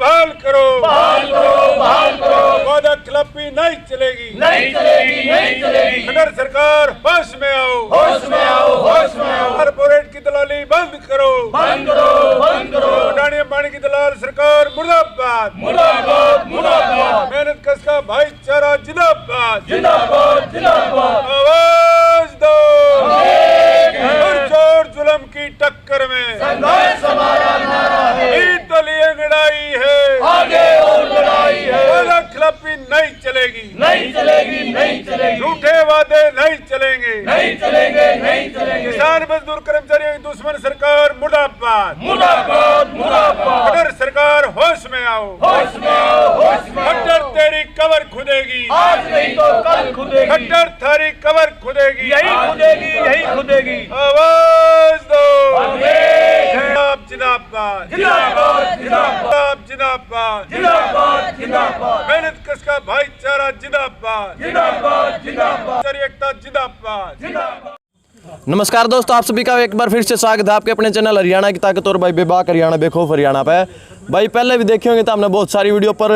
बहाल करो, बहाल करो, बहाल करो। वादा खिलाफी नहीं चलेगी, नहीं चलेगी, नहीं चलेगी। खट्टर सरकार होश में आओ, होश में आओ, होश में आओ। कारपोरेट की दलाली बंद करो, बंद करो, बंद करो। अडानी अंबानी की दलाल सरकार मुर्दाबाद, मुर्दाबाद, मुर्दाबाद। मेहनत कश का भाईचारा जिंदाबाद, जिंदाबाद, जिंदाबाद। आवाज दो, एक है। और जोर जुल्म की टक्कर में संघर्ष हमारा नारा है, ईद लिए लड़ाई है, आगे और लड़ाई है। वादा खिलाफी नहीं चलेगी, नहीं चलेगी, नहीं चलेगी। झूठे वादे नहीं चलेंगे, नहीं चलेंगे, नहीं चलेंगे। किसान मजदूर कर्मचारियों की दुश्मन सरकार मुर्दाबाद, मुर्दाबाद, मुर्दाबाद। खट्टर सरकार होश में आओ, होश में आओ, होश में आओ। खट्टर तेरी कबर खुदेगी, आज नहीं तो कल खुदेगी। खट्टर थारी कबर खुदेगी, यही खुदेगी, यही खुदेगी। आवाज दो, हम एक हैं। जिंदाबाद, जिंदाबाद, जिंदाबाद, जिंदाबाद, जिंदाबाद, जिंदाबाद, मेहनत कश का भाईचारा जिंदाबाद, जिंदाबाद, जिंदाबाद, एकता जिंदाबाद, जिंदाबाद। नमस्कार दोस्तों, आप सभी का एक बार फिर से स्वागत है आपके अपने चैनल हरियाणा की ताकत और भाई बेबाक हरियाणा बेखौफ हरियाणा पे। भाई पहले भी देखे होंगे तो हमने बहुत सारी वीडियो पर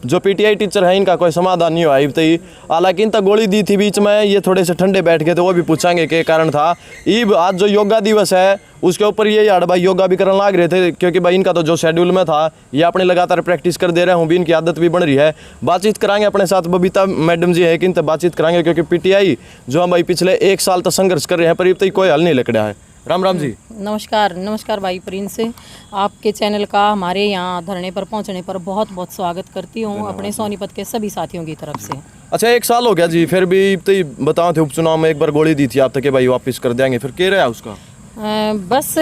जो पीटीआई टीचर है इनका कोई समाधान नहीं हुआ अभी तक। हालांकि इन तक गोली दी थी बीच में, ये थोड़े से ठंडे बैठ गए थे, वो भी पूछेंगे क्या कारण था। ईब आज जो योगा दिवस है उसके ऊपर ये यार भाई योगा भी करने लग रहे थे, क्योंकि भाई इनका तो जो शेड्यूल में था ये अपने लगातार प्रैक्टिस कर दे रहे हूँ भी, इनकी आदत भी बन रही है। बातचीत कराएंगे अपने साथ बबीता मैडम जी है कि इनसे बातचीत कराएंगे, क्योंकि पीटीआई जो हम भाई पिछले 1 साल तक संघर्ष कर रहे हैं पर अब तक कोई हल नहीं लग रहा है। राम राम जी। नमस्कार, नमस्कार भाई प्रिंस। आपके चैनल का हमारे यहाँ धरने पर पहुँचने पर बहुत बहुत स्वागत करती हूँ अपने सोनीपत के सभी साथियों की तरफ से। अच्छा 1 साल हो गया जी, फिर भी तो बताओ थे उपचुनाव में एक बार गोली दी थी आप तक कि भाई वापस कर देंगे, फिर क्या रहा उसका? बस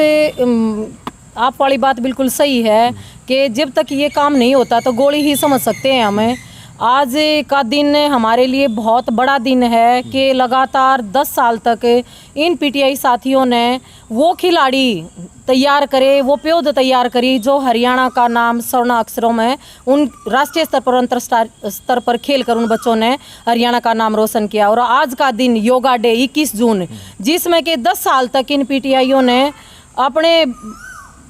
आप वाली बात बिल्कुल सही है कि जब तक ये काम नहीं होता तो गोली ही समझ सकते हैं हमें। आज का दिन हमारे लिए बहुत बड़ा दिन है कि लगातार 10 साल तक इन पीटीआई साथियों ने वो खिलाड़ी तैयार करे, वो प्योध तैयार करी जो हरियाणा का नाम स्वर्ण अक्षरों में उन राष्ट्रीय स्तर पर अंतर्राष्ट्रीय स्तर पर खेल कर उन बच्चों ने हरियाणा का नाम रोशन किया। और आज का दिन योगा डे 21 जून, जिसमें कि 10 साल तक इन पीटीआईयों ने अपने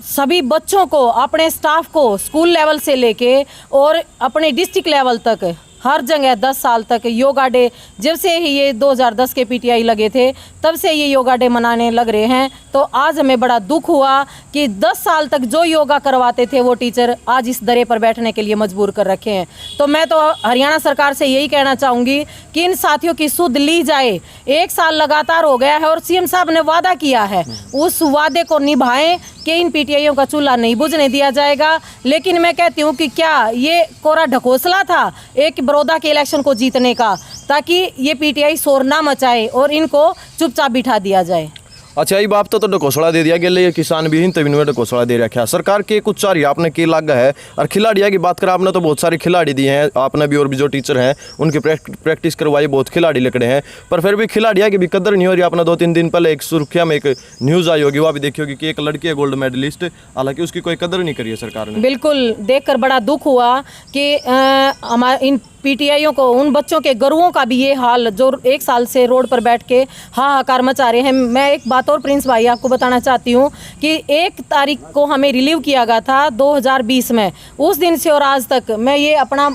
सभी बच्चों को, अपने स्टाफ को स्कूल लेवल से लेके और अपने डिस्ट्रिक्ट लेवल तक हर जगह 10 साल तक योगा डे, जब से ही ये 2010 के पीटीआई लगे थे तब से ये योगा डे मनाने लग रहे हैं। तो आज हमें बड़ा दुख हुआ कि 10 साल तक जो योगा करवाते थे वो टीचर आज इस दरे पर बैठने के लिए मजबूर कर रखे हैं। तो मैं तो हरियाणा सरकार से यही कहना चाहूँगी कि इन साथियों की सुध ली जाए। 1 साल लगातार हो गया है और सीएम साहब ने वादा किया है, उस वादे को निभाएं कि इन पीटीआईयों का चूल्हा नहीं बुझने दिया जाएगा। लेकिन मैं कहती हूँ कि क्या ये कोरा ढकोसला था एक बड़ौदा के इलेक्शन को जीतने का, ताकि ये पीटीआई शोर ना मचाए और इनको चुपचाप बिठा दिया जाए। अच्छा ये बाप तो घोषणा दे दिया गया, ये किसान भी तभी घोषणा दे रखा है सरकार के कुछ चार आपने की लाग है। और खिलाड़ियों की बात करें आपने तो बहुत सारे खिलाड़ी दिए हैं आपने भी, और भी जो टीचर हैं उनकी प्रैक्टिस करवाई, बहुत खिलाड़ी लकड़े हैं, पर फिर भी खिलाड़ियों की भी कदर नहीं हो रही। आपने 2-3 दिन पहले एक सुर्खिया में एक न्यूज़ आई होगी, वह भी देखी होगी कि एक लड़की है गोल्ड मेडलिस्ट, हालांकि उसकी कोई कदर नहीं करी है सरकार ने। बिल्कुल, देखकर बड़ा दुख हुआ कि हमारे इन पीटीआईयों को, उन बच्चों के गुरुओं का भी ये हाल जो 1 साल से रोड पर बैठ के हाहाकार मचा रहे हैं। मैं एक बात और प्रिंस भाई आपको बताना चाहती हूँ कि 1 तारीख को हमें रिलीव किया गया था 2020 में, उस दिन से और आज तक मैं ये अपना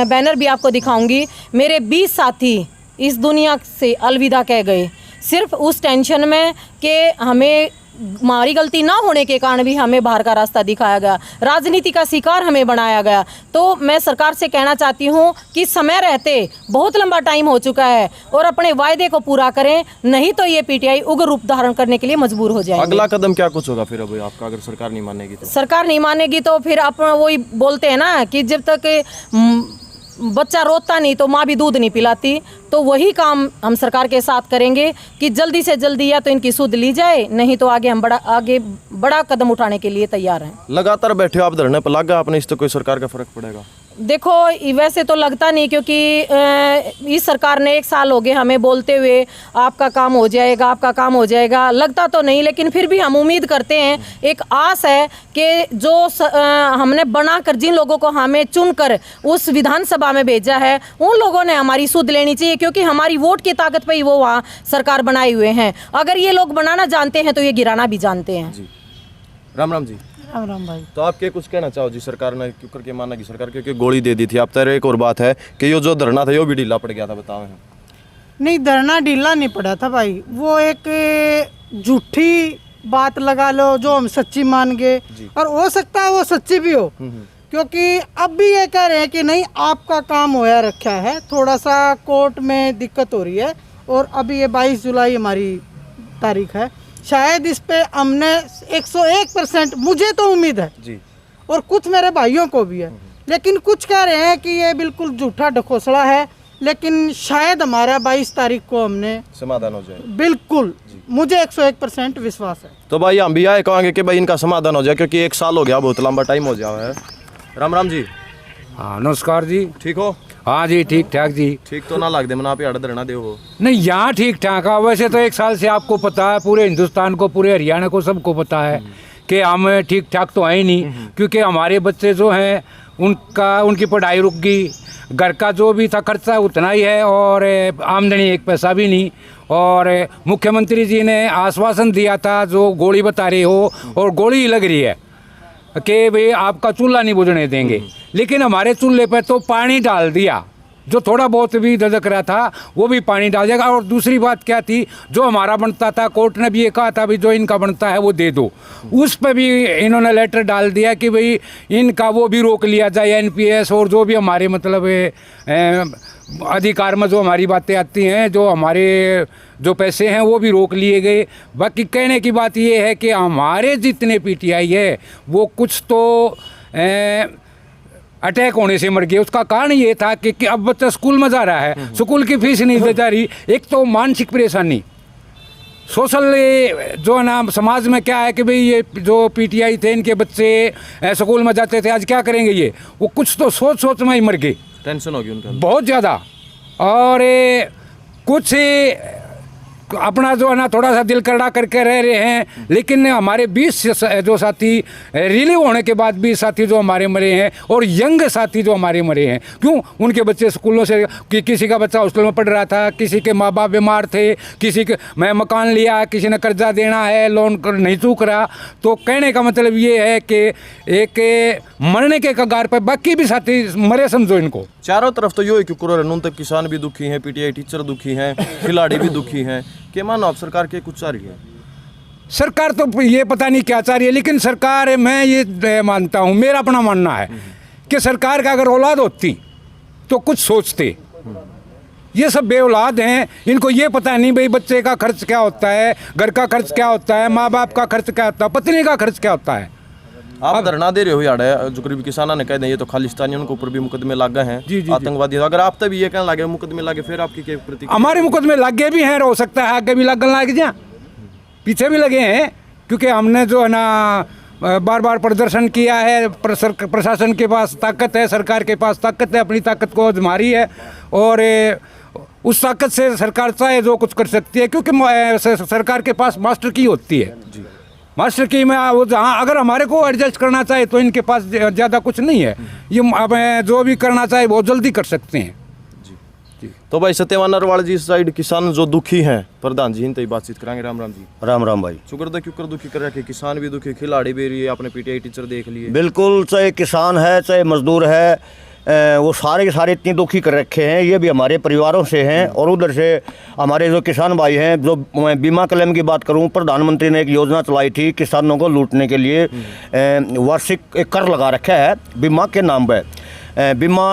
बैनर भी आपको दिखाऊंगी, मेरे 20 साथी इस दुनिया से अलविदा कह गए सिर्फ उस टेंशन में कि हमें हमारी गलती ना होने के कारण भी हमें बाहर का रास्ता दिखाया गया, राजनीति का शिकार हमें बनाया गया। तो मैं सरकार से कहना चाहती हूँ कि समय रहते, बहुत लंबा टाइम हो चुका है और अपने वायदे को पूरा करें, नहीं तो ये पीटीआई उग्र रूप धारण करने के लिए मजबूर हो जाएंगे। अगला कदम क्या कुछ होगा फिर अब आपका, अगर सरकार नहीं मानेगी तो? सरकार नहीं मानेगी तो फिर आप वही बोलते हैं ना कि जब तक बच्चा रोता नहीं तो माँ भी दूध नहीं पिलाती। तो वही काम हम सरकार के साथ करेंगे कि जल्दी से जल्दी या तो इनकी सुध ली जाए, नहीं तो आगे हम बड़ा कदम उठाने के लिए तैयार हैं। लगातार बैठे हो आप धरने पर, लगा आपने इससे कोई सरकार का फर्क पड़ेगा? देखो वैसे तो लगता नहीं, क्योंकि इस सरकार ने 1 साल हो गए हमें बोलते हुए आपका काम हो जाएगा, आपका काम हो जाएगा, लगता तो नहीं, लेकिन फिर भी हम उम्मीद करते हैं, एक आस है कि जो हमने बनाकर, जिन लोगों को हमें चुनकर उस विधानसभा में भेजा है, उन लोगों ने हमारी सुध लेनी चाहिए, क्योंकि हमारी वोट की ताकत पे ही वो वहाँ सरकार बनाए हुए हैं। अगर ये लोग बनाना जानते हैं तो ये गिराना भी जानते हैं। जी। राम राम जी। राम राम भाई। तो आप क्या कुछ कहना चाहो जी? सरकार ने क्यों करके माना कि सरकार क्योंकि गोली दे दी थी आप? तो एक और बात है कि ये जो धरना था ये भी ढीला पड़ गया था, बताओ। नहीं, धरना ढीला नहीं पड़ा था भाई, वो एक झूठी बात लगा लो जो हम सच्ची मान गए, और हो सकता है वो सच्ची भी हो, क्योंकि अब भी ये कह रहे हैं कि नहीं आपका काम होया रखा है, थोड़ा सा कोर्ट में दिक्कत हो रही है, और अभी ये 22 जुलाई हमारी तारीख है, शायद इस पे हमने 101% मुझे तो उम्मीद है जी, और कुछ मेरे भाइयों को भी है, लेकिन कुछ कह रहे हैं कि ये बिल्कुल झूठा ढकोसला है, लेकिन शायद हमारा 22 तारीख को हमने समाधान हो जाए। बिल्कुल, मुझे 101% विश्वास है। तो भाई हम भी आए कहेंगे कि भाई इनका समाधान हो जाए, क्योंकि 1 साल हो गया, बहुत लंबा टाइम हो गया है। राम राम जी। हाँ नमस्कार जी। ठीक हो? हाँ जी ठीक ठाक जी। ठीक तो ना लग दे मना पे अड़ धरना दे हो? नहीं यहाँ ठीक ठाक है, वैसे तो 1 साल से आपको पता है, पूरे हिंदुस्तान को, पूरे हरियाणा को, सबको पता है कि हम ठीक ठाक तो है ही नहीं, क्योंकि हमारे बच्चे जो हैं उनकी पढ़ाई रुक गई, घर का जो भी था खर्चा उतना ही है, और आमदनी 1 पैसा भी नहीं। और मुख्यमंत्री जी ने आश्वासन दिया था जो गोली बता रहे हो, और गोली लग रही है कि भाई आपका चूल्हा नहीं बुझने देंगे, लेकिन हमारे चूल्हे पे तो पानी डाल दिया, जो थोड़ा बहुत भी ददक रहा था वो भी पानी डाल जाएगा। और दूसरी बात क्या थी, जो हमारा बनता था, कोर्ट ने भी ये कहा था भी जो इनका बनता है वो दे दो, उस पर भी इन्होंने लेटर डाल दिया कि भाई इनका वो भी रोक लिया जाए, NPS और जो भी हमारे मतलब अधिकार में जो हमारी बातें आती हैं, जो हमारे जो पैसे हैं वो भी रोक लिए गए। बाकी कहने की बात ये है कि हमारे जितने PTI है वो कुछ तो अटैक होने से मर गए। उसका कारण ये था कि अब बच्चा स्कूल में जा रहा है, स्कूल की फीस नहीं दे जा रही, एक तो मानसिक परेशानी, सोशल जो है ना समाज में क्या है कि भाई ये जो PTI थे इनके बच्चे स्कूल में जाते थे, आज क्या करेंगे ये, वो कुछ तो सोच सोच में ही मर गए, टेंशन होगी उनका बहुत ज़्यादा। और कुछ अपना जो है ना थोड़ा सा दिल करड़ा करके रह रहे हैं, लेकिन हमारे 20 जो साथी रिलीव होने के बाद 20 साथी जो हमारे मरे हैं, और यंग साथी जो हमारे मरे हैं, क्यों? उनके बच्चे स्कूलों से, किसी का बच्चा हॉस्टल में पढ़ रहा था, किसी के माँ बाप बीमार थे, किसी के मैं मकान लिया, किसी ने कर्जा देना है, लोन नहीं चूक रहा। तो कहने का मतलब ये है कि एक मरने के कगार पर बाकी भी साथी मरे, समझो इनको। चारों तरफ तो यो है कि न्यून तक किसान भी दुखी हैं, PTI टीचर दुखी हैं, खिलाड़ी भी दुखी हैं। क्या मानो आप सरकार के कुछ चाह रही है? सरकार तो ये पता नहीं क्या चाह रही है, लेकिन सरकार, मैं ये मानता हूँ, मेरा अपना मानना है कि सरकार का अगर औलाद होती तो कुछ सोचते। ये सब बेऔलाद हैं, इनको ये पता नहीं भाई बच्चे का खर्च क्या होता है, घर का खर्च क्या होता है, माँ बाप का खर्च क्या होता है, पत्नी का खर्च क्या होता है। आप धरना दे रहे हो यार, जो करीब किसाना ने कह दें ये तो खालिस्तानी, उनके ऊपर भी मुकदमे लागे हैं, आतंकवादी। अगर आप तभी ये कहने लगे मुकदमे लागे, फिर आपकी क्या प्रतिक्रिया? हमारे मुकदमे लागे भी हैं, हो सकता है आगे भी लगन लग जाए, पीछे भी लगे हैं, क्योंकि हमने जो है ना बार बार प्रदर्शन किया है। प्रशासन के पास ताकत है, सरकार के पास ताकत है, अपनी ताकत को आजमारी है, और उस ताकत से सरकार चाहे जो कुछ कर सकती है, क्योंकि सरकार के पास मास्टर की होती है। मास्टर की में वो जहाँ अगर हमारे को एडजस्ट करना चाहे तो इनके पास ज़्यादा कुछ नहीं है, ये अब जो भी करना चाहे बहुत जल्दी कर सकते हैं। जी। तो भाई सत्यवान नरवाल जी साइड किसान जो दुखी हैं, प्रधान जी इनसे बातचीत कराएंगे। राम राम जी। राम राम भाई। शुक्र क्यों कर दुखी कर रखे, किसान भी दुखी, खिलाड़ी भी रही है, आपने PTI टीचर देख लिए। बिल्कुल, चाहे किसान है चाहे मजदूर है, वो सारे के सारे इतनी दुखी कर रखे हैं। ये भी हमारे परिवारों से हैं, और उधर से हमारे जो किसान भाई हैं, जो मैं बीमा क्लेम की बात करूं, प्रधानमंत्री ने एक योजना चलाई थी किसानों को लूटने के लिए, वार्षिक एक कर लगा रखा है बीमा के नाम पर। बीमा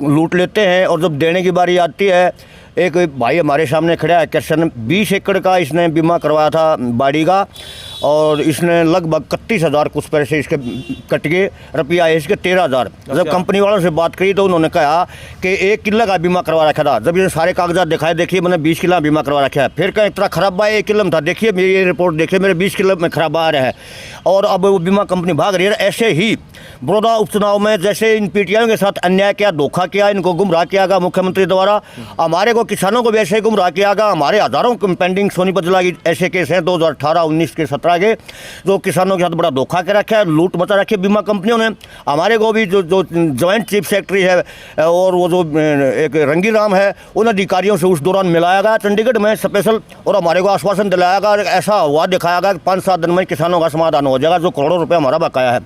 लूट लेते हैं, और जब देने की बारी आती है, एक भाई हमारे सामने खड़ा है किसान, 20 एकड़ का इसने बीमा करवाया था बाड़ी का, और इसने लगभग 31,000 कुछ पैसे इसके कट गए, रुपया है इसके 13,000। जब कंपनी वालों से बात करी तो उन्होंने कहा कि 1 किलो का बीमा करवा रखा था। जब ये सारे कागजात दिखाए, देखिए मैंने 20 किलो बीमा करवा रखा है। फिर कहीं इतना खराब आया, 1 किलो में था, देखिए मेरी ये रिपोर्ट देखिए, मेरे 20 किलो में खराब आ रहा है, और अब वो बीमा कंपनी भाग रही है। ऐसे ही बड़ौदा उपचुनाव में जैसे इन पीटीआई के साथ अन्याय किया, धोखा किया, इनको गुमराह किया गया मुख्यमंत्री द्वारा, हमारे को किसानों को भी ऐसे गुमराह किया गया। हमारे हज़ारों पेंडिंग सोनीपत जिला की ऐसे केस हैं 2018, 19 के 17 के, जो किसानों के साथ बड़ा धोखा कर रखा है, लूट मचा रखी है बीमा कंपनियों ने। हमारे को भी जो ज्वाइंट चीफ सेक्रेटरी है और वो जो एक रंगी राम है, उन अधिकारियों से उस दौरान मिलाया गया चंडीगढ़ में स्पेशल, और हमारे को आश्वासन दिलाया गया, ऐसा हुआ दिखाया गया कि 5-7 दिन में किसानों का समाधान हो जाएगा, जो करोड़ों रुपये हमारा बकाया है।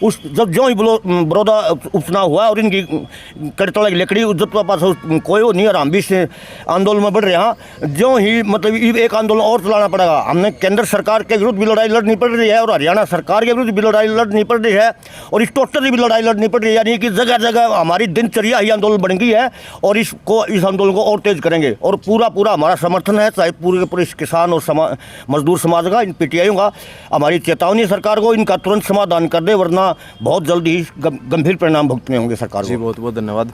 उस जब जो ही बड़ौदा उपचुनाव हुआ और इनकी कड़तला की लकड़ी उज्जत के पास कोई वो नहीं, और हम भी इस आंदोलन में बढ़ रहे हैं। जो ही मतलब एक आंदोलन और चलाना पड़ेगा, हमने केंद्र सरकार के विरुद्ध भी लड़ाई लड़नी पड़ रही है और हरियाणा सरकार के विरुद्ध भी लड़ाई लड़नी पड़ रही है और इस टोटली भी लड़ाई लड़नी पड़ रही है। यानी कि जगह जगह हमारी दिनचर्या ही आंदोलन बन गई है और इस आंदोलन को और तेज करेंगे और पूरा हमारा समर्थन है, चाहे पूरे किसान और मजदूर समाज का, इन पीटीआईयों का। हमारी चेतावनी सरकार को, इनका तुरंत समाधान कर दे, वरना बहुत जल्दी ही गंभीर परिणाम भुगतने होंगे सरकार जी। को। बहुत बहुत धन्यवाद।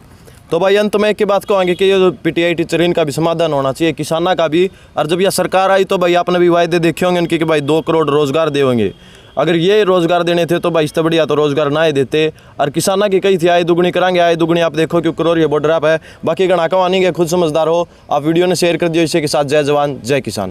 तो भाई अंत में एक बात कहेंगे कि ये जो पीटीआई टीचर इनका भी समाधान होना चाहिए, किसानों का भी। और जब यह सरकार आई तो भाई आपने भी वायदे देखे होंगे इनके कि भाई 2 करोड़ रोजगार देंगे। अगर ये रोजगार देने थे तो भाई इससे बढ़िया तो रोजगार ना ही देते। और किसानों की कही थी आय दुगनी कराएंगे, आय दुगनी आप देखो क्यों करो, ये बॉर्डर आप है। बाकी गणा कवानी के खुद समझदार हो आप, वीडियो ने शेयर कर दियो इसी के साथ। जय जवान जय किसान।